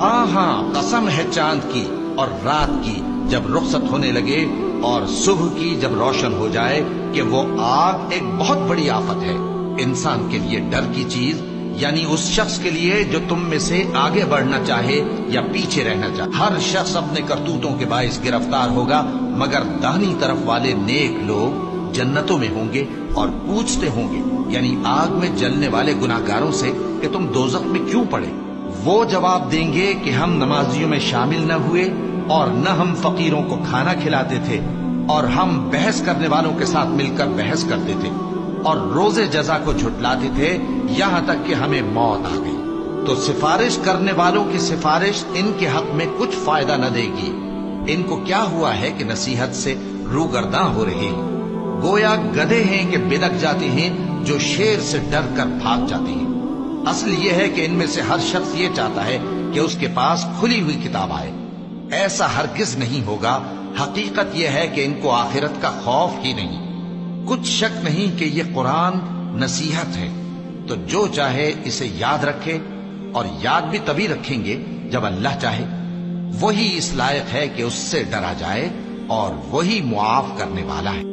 ہاں ہاں قسم ہے چاند کی اور رات کی جب رخصت ہونے لگے اور صبح کی جب روشن ہو جائے کہ وہ آگ ایک بہت بڑی آفت ہے انسان کے لیے ڈر کی چیز، یعنی اس شخص کے لیے جو تم میں سے آگے بڑھنا چاہے یا پیچھے رہنا چاہے۔ ہر شخص اپنے کرتوتوں کے باعث گرفتار ہوگا، مگر داہنی طرف والے نیک لوگ جنتوں میں ہوں گے اور پوچھتے ہوں گے، یعنی آگ میں جلنے والے گناہگاروں سے کہ تم دوزخ میں کیوں پڑے؟ وہ جواب دیں گے کہ ہم نمازیوں میں شامل نہ ہوئے اور نہ ہم فقیروں کو کھانا کھلاتے تھے اور ہم بحث کرنے والوں کے ساتھ مل کر بحث کرتے تھے اور روز جزا کو جھٹلاتے تھے یہاں تک کہ ہمیں موت آ گئی۔ تو سفارش کرنے والوں کی سفارش ان کے حق میں کچھ فائدہ نہ دے گی۔ ان کو کیا ہوا ہے کہ نصیحت سے روگرداں ہو رہے ہیں؟ گویا گدھے ہیں کہ بلک جاتے ہیں جو شیر سے ڈر کر بھاگ جاتے ہیں۔ اصل یہ ہے کہ ان میں سے ہر شخص یہ چاہتا ہے کہ اس کے پاس کھلی ہوئی کتاب آئے۔ ایسا ہرگز نہیں ہوگا۔ حقیقت یہ ہے کہ ان کو آخرت کا خوف ہی نہیں۔ کچھ شک نہیں کہ یہ قرآن نصیحت ہے، تو جو چاہے اسے یاد رکھے، اور یاد بھی تبھی رکھیں گے جب اللہ چاہے۔ وہی اس لائق ہے کہ اس سے ڈرا جائے اور وہی معاف کرنے والا ہے۔